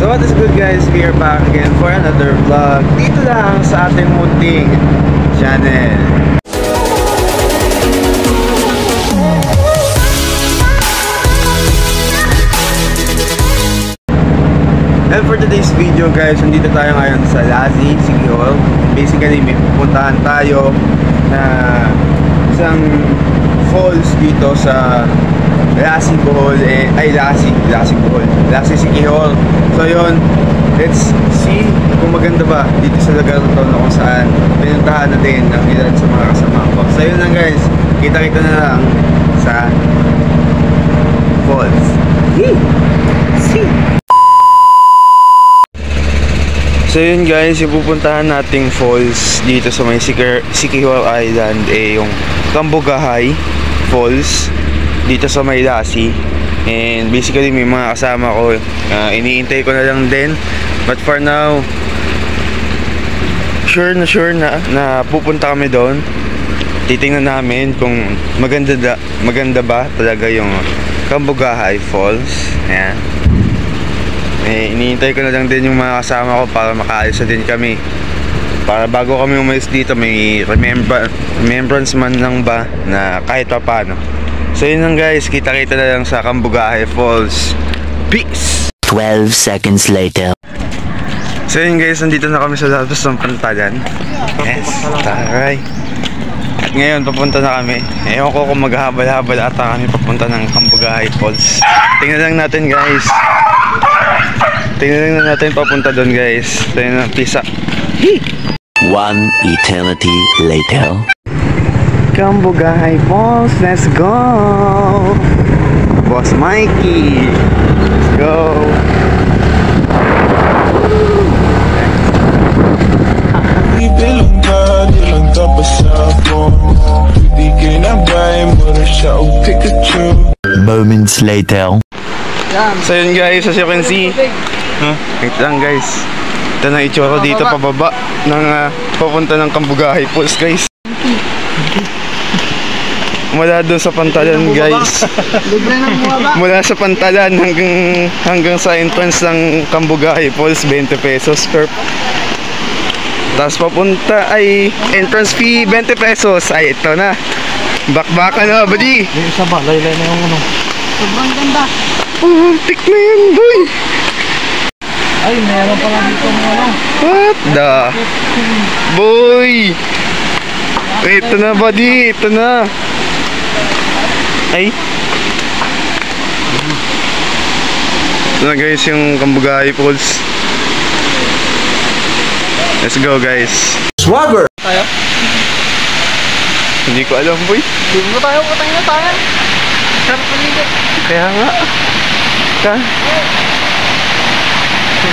So what is good guys, we are back again for another vlog dito lang sa ating munting channel. And for today's video guys, nandito tayo ngayon sa Lassie City Hall. Basically may pupuntahan tayo na isang falls dito sa Lassie Bohol, Lassie Bohol, Lassie City Hall. So yun, let's see kung maganda ba dito sa lugar na to na kung saan pinuntahan natin ng ilan sa mga kasama ko. So yun lang guys, kita-kita na lang sa falls. See! So yun guys, yung pupuntahan nating falls dito sa may Siquijor Island yung Cambugahay Falls dito sa may Lassie. And basically may mga kasama ko, iniintay ko na lang din. But for now, sure na pupunta kami doon. Titingnan namin kung maganda ba talaga yung Cambugahay Falls. Ayan. Iniintay ko na lang din yung mga kasama ko para makaalis na din kami. Para bago kami umalis dito, may remembrance man lang ba na kahit pa paano. So yun lang guys, kita-kita na lang sa Cambugahay Falls. Peace! 12 seconds later. So yun guys, nandito na kami sa labas ng Pantalan. Yes, taray. At ngayon, papunta na kami. Ewan ko kung maghahabal-habal ata kami papunta ng Cambugahay Falls. Tingnan lang natin guys. Tingnan na natin papunta doon guys. Tingnan na, peace out. One eternity later. Cambugahay Falls, let's go! Boss Mikey, let's go! Moments later. So yun guys, as you can see, wait lang guys, ito na itsura dito pababa ng papunta ng Cambugahay Falls guys. Mula doon sa Pantalan guys, mula sa Pantalan hanggang sa entrance ng Cambugahay Falls, 20 pesos per. Tapos papunta ay entrance fee 20 pesos. Ay ito na, bakbakan na buddy. Yung isa ba, laylay na yung ano. Sobrang ganda. Tik na yan boy. Ay, meron pala dito ng ano. What the boy. Ito na buddy, ito na. Ay, ito na guys yung Cambugahay Falls. Let's go guys. Swagger! Tayo? Hindi ko alam boy. Hindi mo tayo, patay na tayo. Sarap paligat. Kaya nga.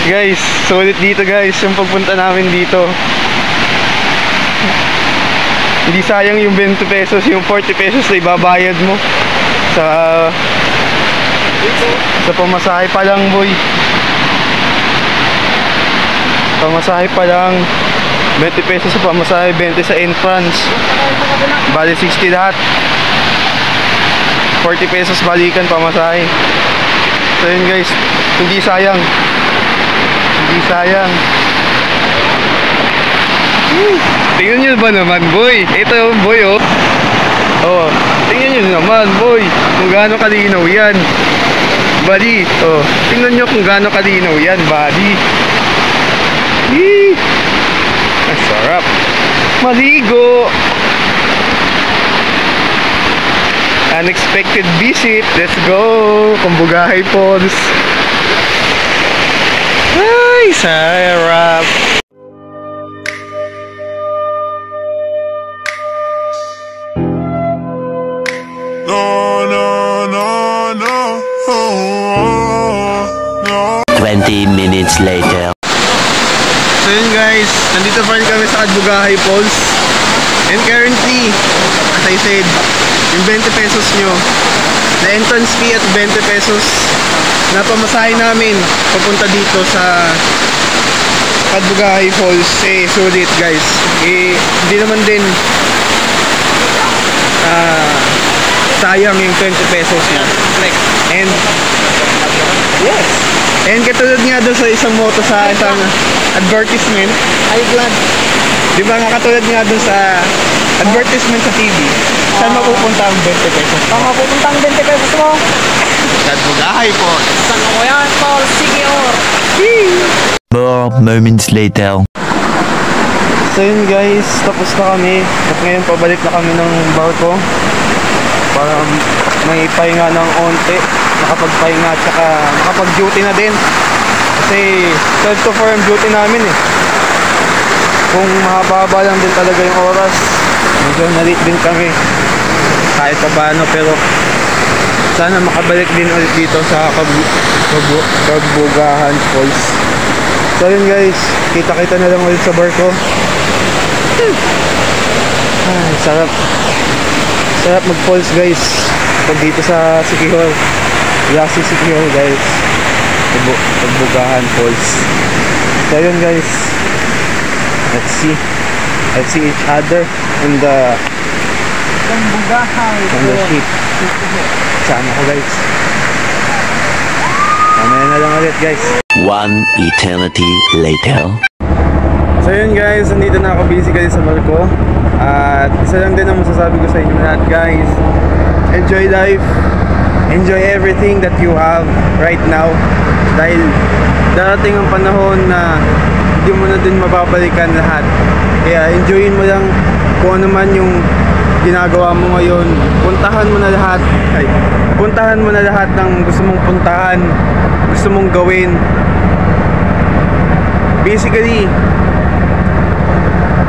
Guys, sulit dito guys yung pagpunta namin dito. Hindi sayang yung 20 pesos, yung 40 pesos na ibabayad mo sa pamasahe pa lang boy. Pamasahe pa lang 20 pesos sa pamasahe, 20 sa entrance, bali 60 lahat. 40 pesos balikan pamasahe. So yun guys, hindi sayang. Hindi sayang. Tingnan nyo ba naman boy? Ito boy oh. Oh, tingnan nyo naman boy kung gaano kalinaw yan buddy. Oh, tingnan nyo kung gaano kalinaw yan buddy. Ang sarap maligo. Unexpected visit. Let's go Cambugahay Falls. Ay, sarap. No. 20 minutes later. So yun guys, nandito pa rin kami sa Cambugahay Falls. And currently, as I said, yung 20 pesos nyo na entrance fee at 20 pesos na pamasahe namin papunta dito sa Cambugahay Falls, sulit guys. Hindi naman din sayang yung 20 pesos niya. And yes, And katulad nga doon sa isang moto sa isang advertisement, Ay, glad. di ba nga katulad nga doon sa advertisement sa TV, saan mapupunta ang 20 pesos? Saan mapupunta ang 20 pesos mo? Sa Bugahay po. Saan ako yan, Paul? Sige, or. More moments later. So yun guys, tapos na kami. At ngayon pabalik na kami ng barko para may pahinga ng onte, nakapagpahinga at saka nakapag-duty na din. Kasi 12 to 4 ang duty namin eh. Kung mahaba-haba lang din talaga yung oras, medyo na-late din kami kahit pa paano, pero sana makabalik din ulit dito sa Kabugahan Falls. So yun guys, kita-kita na lang ulit sa barko. Ay, sarap mag-falls guys pag dito sa Sikihor, Yasi Sikihor guys, Kabugahan Falls. So yun guys, let's see each other in the ship. Sama ko guys, mamaya na lang ulit guys. One eternity later. So yun guys, nandito na ako basically sa barko. At isa lang din ang masasabi ko sa inyo lahat guys. Enjoy life. Enjoy everything that you have right now. Dahil darating ang panahon na hindi mo na din mababalikan lahat. Kaya enjoyin mo lang kung ano man yung ginagawa mo ngayon. Puntahan mo na lahat ng gusto mong puntahan, gusto mong gawin. Basically,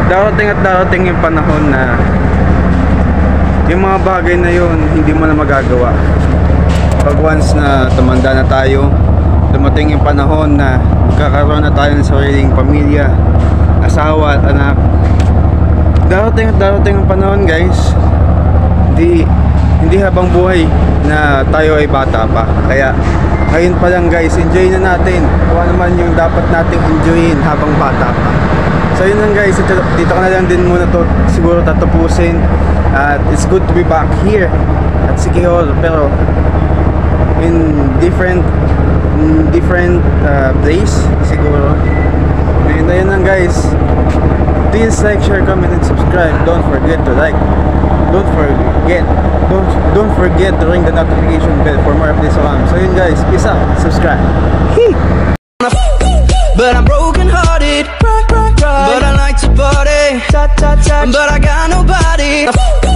darating yung panahon na yung mga bagay na yun hindi mo na magagawa. Pag once na tumanda na tayo, dumating yung panahon na magkakaroon na tayo ng sariling pamilya, asawa at anak. Darating ang panahon guys, hindi habang buhay na tayo ay bata pa. Kaya ngayon pa lang guys, enjoy na natin kung ano naman yung dapat nating enjoyin habang bata pa. So yun lang guys, dito ko na lang din muna to siguro tatapusin. At it's good to be back here at Sikihor, pero in different place siguro. And ayun lang guys, please like, share, comment, and subscribe. Don't forget to like. Don't forget to ring the notification bell for more updates on. So yun guys, peace out, subscribe. But I'm broken hearted, but I like to party, but I got nobody.